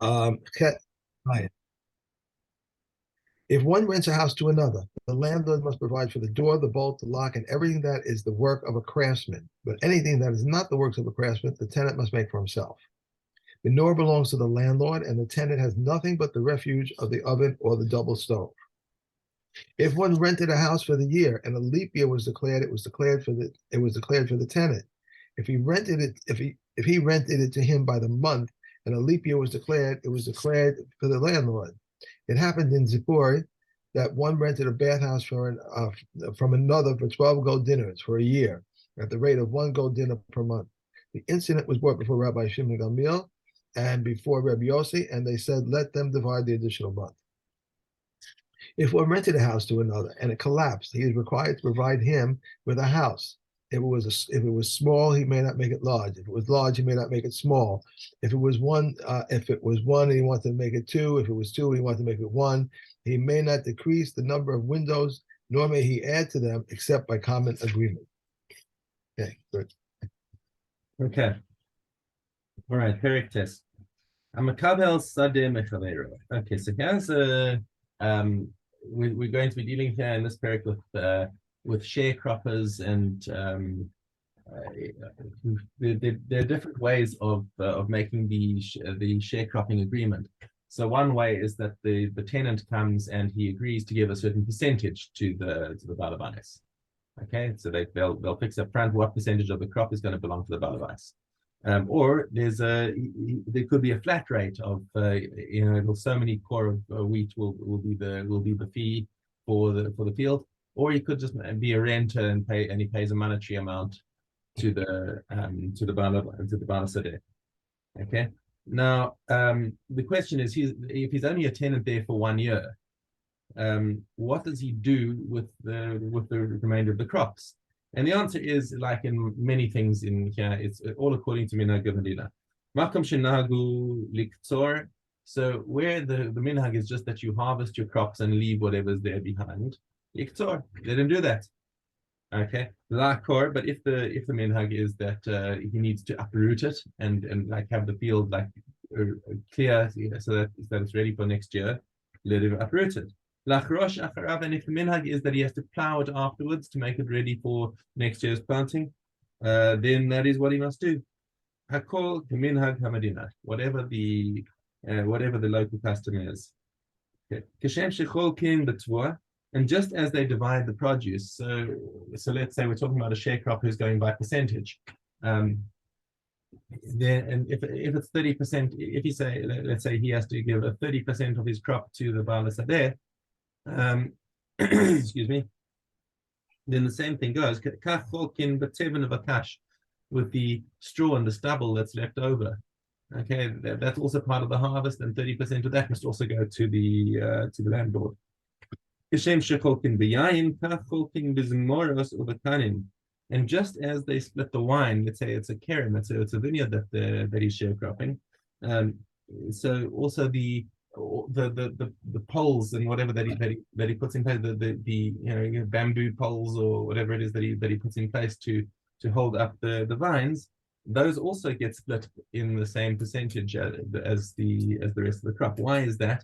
Chet- right. If one rents a house to another, the landlord must provide for the door, the bolt, the lock, and everything that is the work of a craftsman. But anything that is not the works of a craftsman, the tenant must make for himself. The door belongs to the landlord, and the tenant has nothing but the refuge of the oven or the double stove. If one rented a house for the year and a leap year was declared, it was declared for the tenant. If he rented it to him by the month and a leap year was declared, it was declared for the landlord. It happened in Zippor that one rented a bathhouse from another for 12 gold dinars for a year at the rate of one gold dinar per month. The incident was brought before Rabbi Shimon Gamliel and before Rabbi Yossi, and they said, let them divide the additional month. If one rented a house to another and it collapsed, he is required to provide him with a house. If it was small, he may not make it large. If it was large, he may not make it small. If it was one, and he wanted to make it two. If it was two, he wanted to make it one. He may not decrease the number of windows, nor may he add to them, except by common agreement. Okay, good. Okay. All right. Perik test. Amakabel sadeh mechavero. Okay, so here's we're going to be dealing here in this perik with sharecroppers, and there are different ways of making the sharecropping agreement. So one way is that the tenant comes and he agrees to give a certain percentage to the balabais. Okay, so they'll fix up front what percentage of the crop is going to belong to the balabais. Or there could be a flat rate of so many core of wheat will be the fee for the field, or he could just be a renter and he pays a monetary amount to the Bala Sadeh. Okay. Now the question is, if he's only a tenant there for 1 year, what does he do with the remainder of the crops? And the answer is, like in many things in here, it's all according to Minhag Medina. Makom shenahagu liktzor. So where the minhag is just that you harvest your crops and leave whatever's there behind, liktzor, let him do that. Okay, lakor. But if the minhag is that he needs to uproot it and like have the field like clear so that it's ready for next year, let him uproot it. Lachrosh acharav, and if the minhag is that he has to plow it afterwards to make it ready for next year's planting, then that is what he must do. Hakol minhag hamadina, whatever the local custom is. Kashem shechol king b'tvua, and just as they divide the produce, so let's say we're talking about a sharecropper who's going by percentage. Then, and if it's 30%, if you say, let's say he has to give a 30% of his crop to the Bala Sadeh, excuse me, then the same thing goes with the straw and the stubble that's left over. Okay, that's also part of the harvest, and 30% of that must also go to the landlord. And just as they split the wine, let's say it's a kerem, it's a vineyard that he's sharecropping. So also the poles and whatever that he puts in place, the bamboo poles or whatever it is that he puts in place to hold up the vines, those also get split in the same percentage as the rest of the crop. Why is that?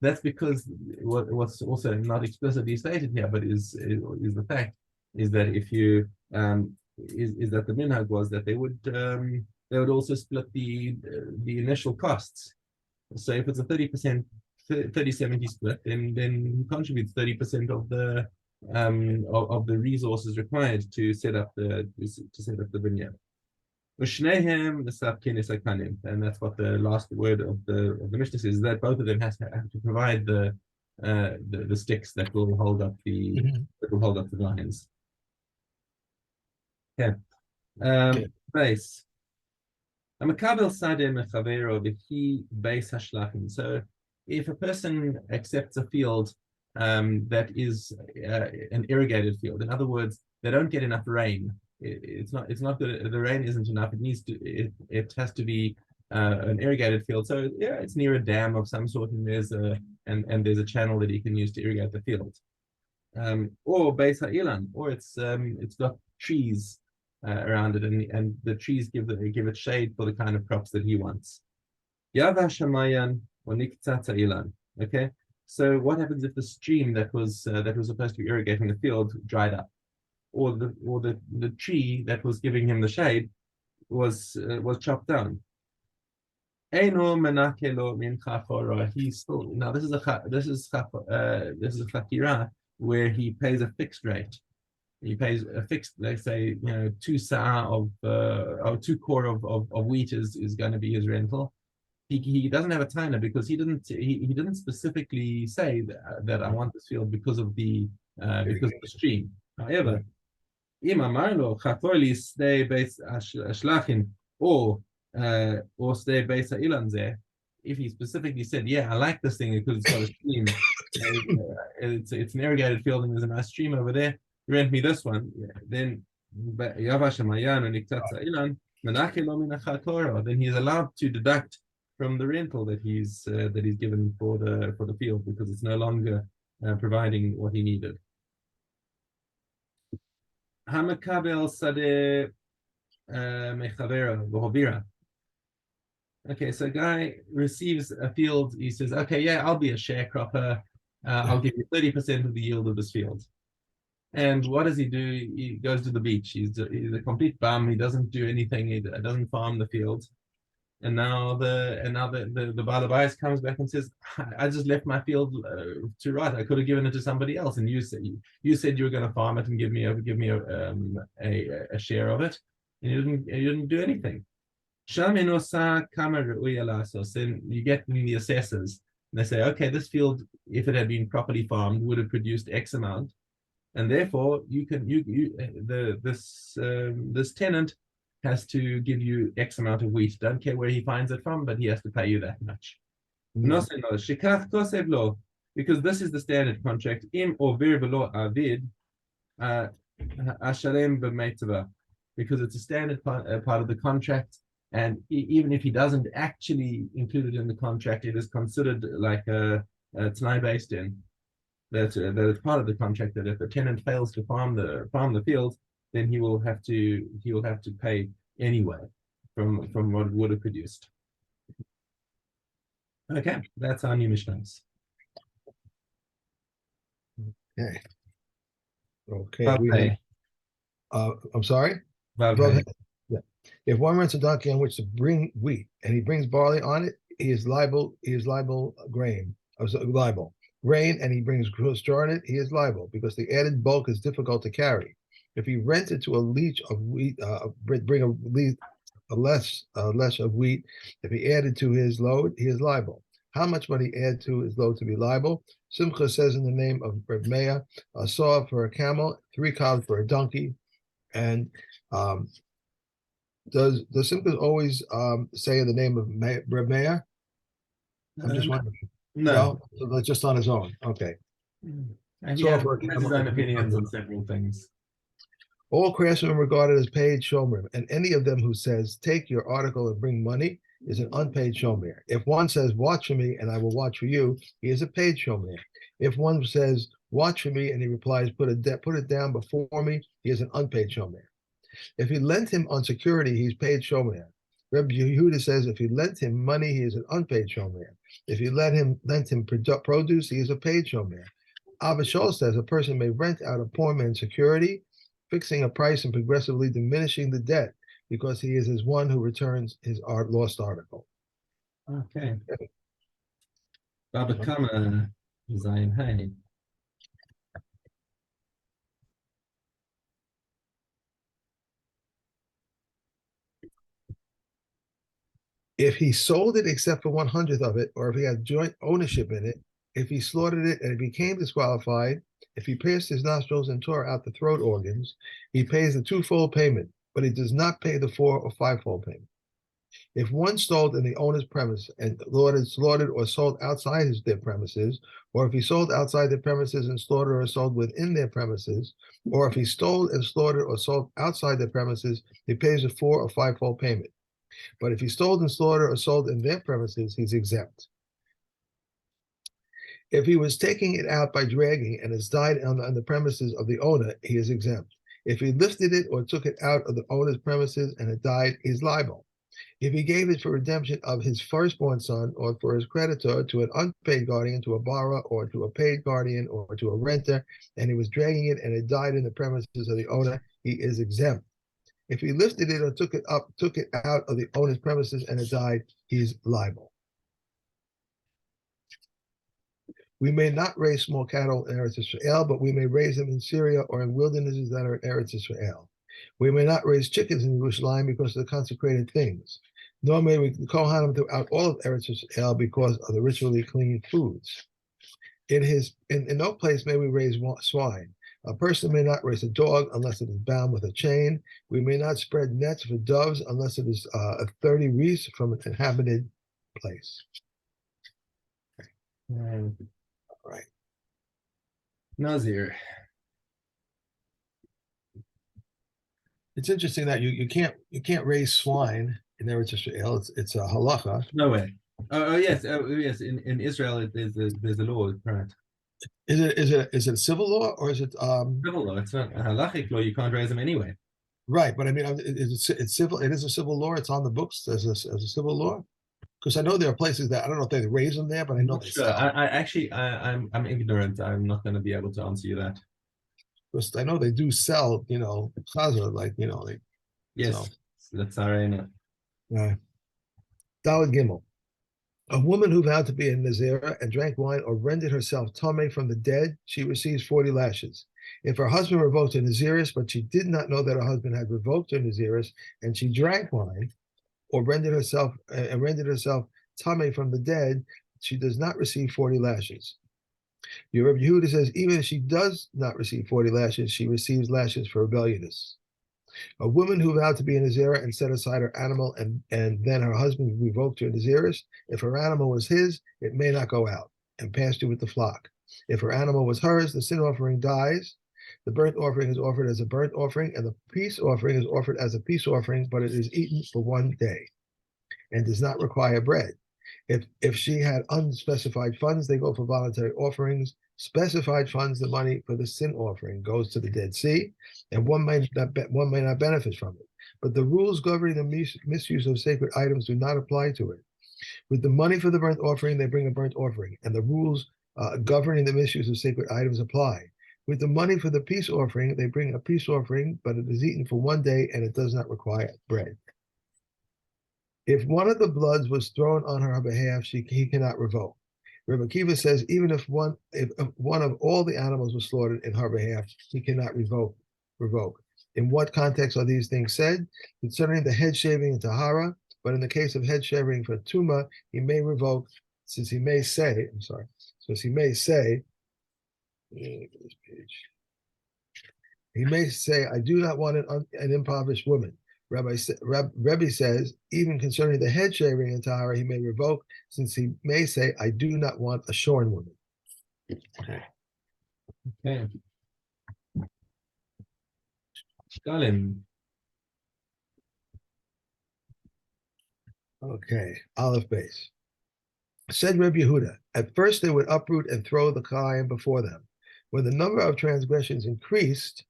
That's because what's also not explicitly stated here, but is the fact is that if you is that the minhag was that they would also split the initial costs. So if it's a 30%, 30-70 split, then he contributes 30% of the resources required to set up the vineyard. And that's what the last word of the Mishna says, is that both of them have to provide the sticks that will hold up the vines. Okay. Base. So if a person accepts a field that is an irrigated field, in other words, they don't get enough rain. It's not good. The rain isn't enough. It has to be an irrigated field. So yeah, it's near a dam of some sort, and there's a channel that you can use to irrigate the field. Or Beis Ha'ilan, or it's got trees around it, and the trees give it shade for the kind of crops that he wants. Yavash hamayan uniktzat ilan. Okay, so what happens if the stream that was supposed to be irrigating the field dried up, or the tree that was giving him the shade was chopped down? Eino menakelo min chafora. He's still now. This is a chakira where he pays a fixed rate. He pays a fixed, let's say, 2 sa or 2 core of wheat is going to be his rental. He doesn't have a timer because he didn't specifically say that I want this field because of the stream. However, אם אמר לו חפור לי שדה בית השלחים or שדה בית האילן זה, if he specifically said, yeah, I like this thing because it's got a stream, it's an irrigated field and there's a nice stream over there, rent me this one, then יבש המעיין ונקצץ האילן, מנקה לו מן החתורה, then he's allowed to deduct from the rental that he's given for the field because it's no longer providing what he needed. Hamakabel Sade Mechavera Vohovira. Okay, so a guy receives a field. He says, okay, yeah, I'll be a sharecropper. I'll give you 30% of the yield of this field. And what does he do? He goes to the beach. He's a complete bum. He doesn't do anything. He doesn't farm the field. And now the Bava comes back and says, I just left my field to rot. I could have given it to somebody else. And you said you were going to farm it and give me a share of it. And you didn't do anything. Then you get the assessors. And they say, okay, this field, if it had been properly farmed, would have produced X amount. And therefore this tenant has to give you X amount of wheat. Don't care where he finds it from, but he has to pay you that much. Because this is the standard contract. Because it's a standard part of the contract, and even if he doesn't actually include it in the contract, it is considered like a t'nai based in that it's part of the contract that if the tenant fails to farm the field, then he will have to pay anyway from what it would have produced. Okay, that's our new Mishnas. Okay. Okay. I'm sorry. Bava. Yeah. If one rents a donkey on which to bring wheat and he brings barley on it, he is liable grain. Liable grain, and he brings straw on it, he is liable because the added bulk is difficult to carry. If he rented to a leach of wheat, bring a less of wheat, if he added to his load, he is liable. How much might he add to his load to be liable? Simcha says in the name of Reb Meah, a saw for a camel, 3 cows for a donkey, and does Simcha always say in the name of Reb Meah? I'm just wondering. No, so that's just on his own. Okay. And he has his own opinions on several things. All craftsmen regarded as paid shomrim, and any of them who says, take your article and bring money, is an unpaid shomer. If one says, watch for me and I will watch for you, he is a paid shomer. If one says, watch for me, and he replies, put it down before me, he is an unpaid shomer. If he lent him on security, he's paid shomer. Reb Yehuda says, if he lent him money, he is an unpaid shomer. If he lent him produce, he is a paid shomer. Abba Shaul says a person may rent out a poor man's security, fixing a price and progressively diminishing the debt, because he is as one who returns his lost article. Okay. Baba Kama Zayin Hay. If he sold it except for 1/100th of it, or if he had joint ownership in it, if he slaughtered it and it became disqualified, if he pierced his nostrils and tore out the throat organs, he pays the 2-fold payment, but he does not pay the 4 or 5-fold payment. If one stole in the owner's premise and slaughtered or sold outside their premises, or if he sold outside their premises and slaughtered or sold within their premises, or if he stole and slaughtered or sold outside their premises, he pays a 4 or 5-fold payment. But if he stole and slaughtered or sold in their premises, he's exempt. If he was taking it out by dragging and has died on the premises of the owner, he is exempt. If he lifted it or took it out of the owner's premises and it died, he's liable. If he gave it for redemption of his firstborn son or for his creditor to an unpaid guardian, to a borrower, or to a paid guardian, or to a renter, and he was dragging it and it died in the premises of the owner, he is exempt. If he lifted it or took it out of the owner's premises and it died, he's liable. We may not raise small cattle in Eretz Israel, but we may raise them in Syria or in wildernesses that are in Eretz Israel. We may not raise chickens in Jerusalem because of the consecrated things, nor may we kohanim throughout all of Eretz Israel because of the ritually clean foods. In no place may we raise swine. A person may not raise a dog unless it is bound with a chain. We may not spread nets for doves unless it is 30 rees from an inhabited place. All right. Nazir. It's interesting that you can't raise swine in Eretz Israel. It's a halacha. No way. Oh yes, yes. In Israel, there's a law, right? Is it a civil law or is it civil law? It's not a halachic law. You can't raise them anyway. Right, but I mean, it's civil. It is a civil law. It's on the books as a civil law. Because I know there are places that I don't know if they raise them there, but I know they sure. sell. I'm ignorant. I'm not going to be able to answer you that. Because I know they do sell, chaza, like they. Yes, so. That's our aim. Daled Gimel. A woman who vowed to be a Nazirah and drank wine or rendered herself tameh from the dead, she receives 40 lashes. If her husband revoked her Naziris, but she did not know that her husband had revoked her Naziris, and she drank wine or rendered herself tameh from the dead, she does not receive 40 lashes. Rabbi Yehuda says even if she does not receive 40 lashes, she receives lashes for rebelliousness. A woman who vowed to be a Nazirah and set aside her animal and then her husband revoked her Naziris, if her animal was his, it may not go out and pasture with the flock. If her animal was hers, the sin offering dies. The burnt offering is offered as a burnt offering, and the peace offering is offered as a peace offering, but it is eaten for one day and does not require bread. If she had unspecified funds, they go for voluntary offerings. Specified funds, the money for the sin offering goes to the Dead Sea, and one may not benefit from it. But the rules governing the misuse of sacred items do not apply to it. With the money for the burnt offering, they bring a burnt offering, and the rules governing the misuse of sacred items apply. With the money for the peace offering, they bring a peace offering, but it is eaten for one day, and it does not require bread. If one of the bloods was thrown on her behalf, he cannot revoke. Rebbe Akiva says even if one of all the animals was slaughtered in her behalf, he cannot revoke. In what context are these things said? Concerning the head shaving in Tahara, but in the case of head shaving for Tuma, he may revoke, since he may say, he may say, I do not want an impoverished woman. Rebbe says, even concerning the head shaving in Tahara, he may revoke, since he may say, I do not want a shorn woman. Okay. Stalin. Okay, Aleph base. Said Rebbe Yehuda, at first they would uproot and throw the Kalayim before them. When the number of transgressions increased,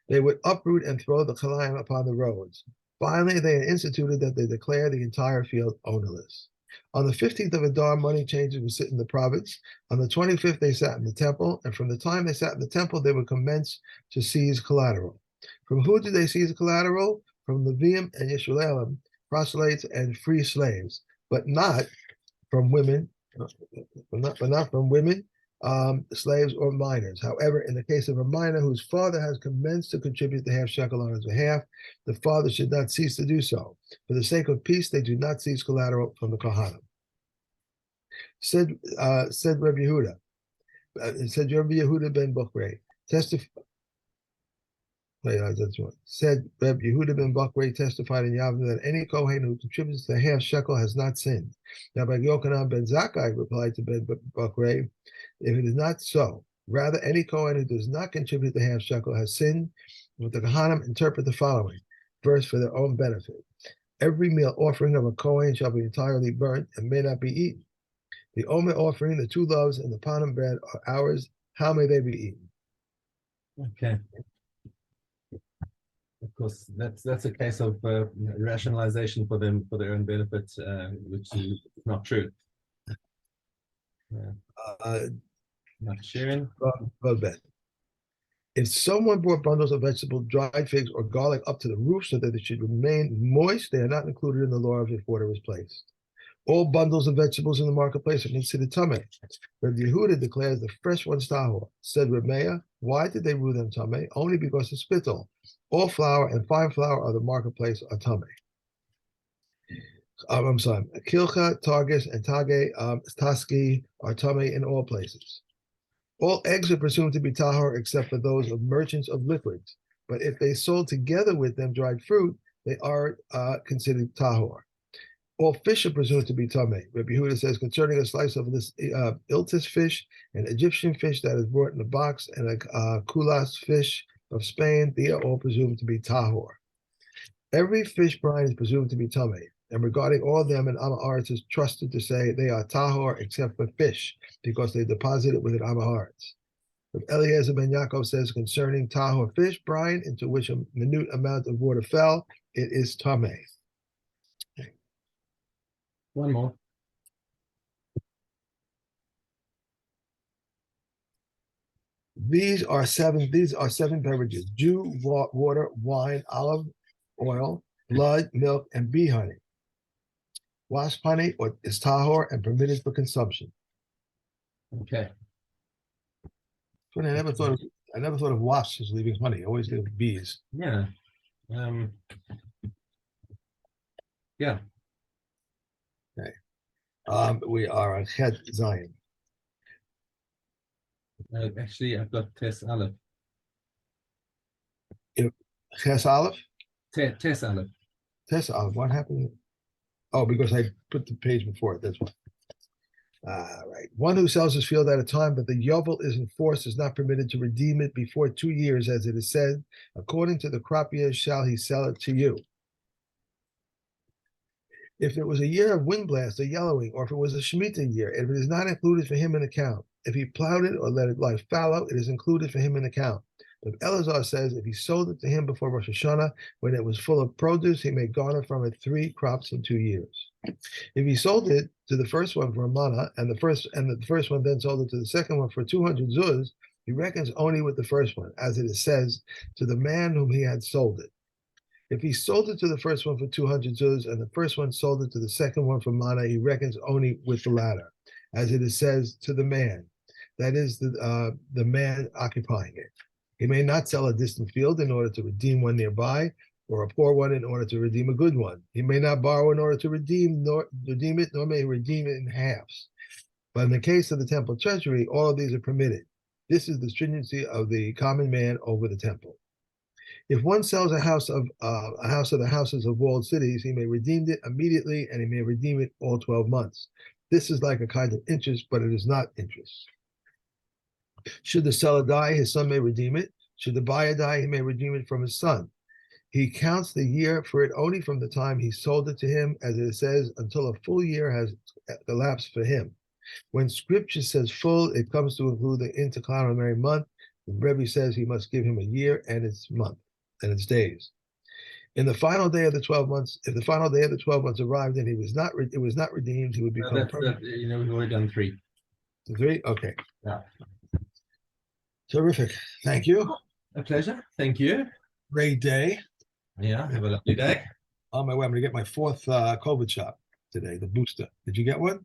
they would uproot and throw the Kalayim upon the roads. Finally, they had instituted that they declare the entire field ownerless. On the 15th of Adar, money changers would sit in the province. On the 25th, they sat in the temple, and from the time they sat in the temple, they would commence to seize collateral. From who did they seize collateral? From Levium and Yisraelim, proselytes and free slaves, but not from women, slaves or minors. However, in the case of a minor whose father has commenced to contribute the half shekel on his behalf, the father should not cease to do so. For the sake of peace, they do not seize collateral from the Kohanim. Said Rebbe Yehuda, said Rebbe Yehuda ben Bukhari, said Rebbe Yehuda ben Bukhari testified in Yavne that any Kohen who contributes the half shekel has not sinned. Rabbi Yochanan ben Zakkai replied to Ben Bukhari, if it is not so, rather any Kohen who does not contribute the half shekel has sinned. But the Kohanim interpret the following verse for their own benefit. Every meal offering of a Kohen shall be entirely burnt and may not be eaten. The Omer offering, the 2 loaves, and the panim bread are ours. How may they be eaten? Okay. course, that's a case of rationalization for them for their own benefit, which is not true. Not sharing. Well, Ben. If someone brought bundles of vegetables, dried figs, or garlic up to the roof so that they should remain moist, they are not included in the law if water was placed. All bundles of vegetables in the marketplace are considered tameh. Rabbi Yehuda declares the fresh ones tahor. Said Reb Meir, why did they rule them tameh? Only because of spittle. All flour and fine flour of the marketplace are tameh. I'm sorry. Kilcha, Targis, and Tage, Taski are tameh in all places. All eggs are presumed to be tahor except for those of merchants of liquids. But if they sold together with them dried fruit, they are considered tahor. All fish are presumed to be tameh. Rabbi Yehuda says concerning a slice of this iltis fish, an Egyptian fish that is brought in a box, and a kulas fish of Spain, they are all presumed to be tahor. Every fish brine is presumed to be tameh, and regarding all of them, an Amaharetz is trusted to say they are tahor except for fish, because they deposit it with an Amaharetz. But Eliezer ben Yaakov says concerning tahor fish brine into which a minute amount of water fell, it is tameh. One more. These are seven beverages: dew, water, wine, olive oil, blood, milk, and bee honey. Wasp honey is tahor and permitted for consumption. Okay. But I never thought of wasps as leaving honey. I always think of bees. Yeah. Yeah. Okay. We are on Chet Zion. Actually, I've got Tes Aleph. Ches Aleph? Tes Aleph. Tes Aleph. What happened? Oh, because I put the page before it. That's why. Right. One who sells his field at a time, but the yovel is enforced, is not permitted to redeem it before 2 years, as it is said, according to the crop years shall he sell it to you. If it was a year of wind blast or yellowing, or if it was a Shemitah year, if it is not included for him in account. If he plowed it or let it lie fallow, it is included for him in account. But Elazar says if he sold it to him before Rosh Hashanah, when it was full of produce, he may garner from it 3 crops in 2 years. If he sold it to the first one for a mana, and the first one then sold it to the second one for 200 zuz, he reckons only with the first one, as it says, to the man whom he had sold it. If he sold it to the first one for 200 zuz, and the first one sold it to the second one for mana, he reckons only with the latter, as it says, to the man. That is the man occupying it. He may not sell a distant field in order to redeem one nearby, or a poor one in order to redeem a good one. He may not borrow in order to redeem it, nor may he redeem it in halves. But in the case of the temple treasury, all of these are permitted. This is the stringency of the common man over the temple. If one sells a house of the houses of walled cities, he may redeem it immediately, and he may redeem it all 12 months. This is like a kind of interest, but it is not interest. Should the seller die, his son may redeem it. Should the buyer die, he may redeem it from his son. He counts the year for it only from the time he sold it to him, as it says, until a full year has elapsed for him. When scripture says full, it comes to include the intercalary month. The Rebbe says he must give him a year and its month and its days. In the final day of the 12 months, if the final day of the 12 months arrived and it was not redeemed, he would become permanent. We've already done 3. 3? Okay. Yeah. Terrific. Thank you. A pleasure. Thank you. Great day. Yeah, have a lovely day. On my way, I'm going to get my 4th COVID shot today, the booster. Did you get one?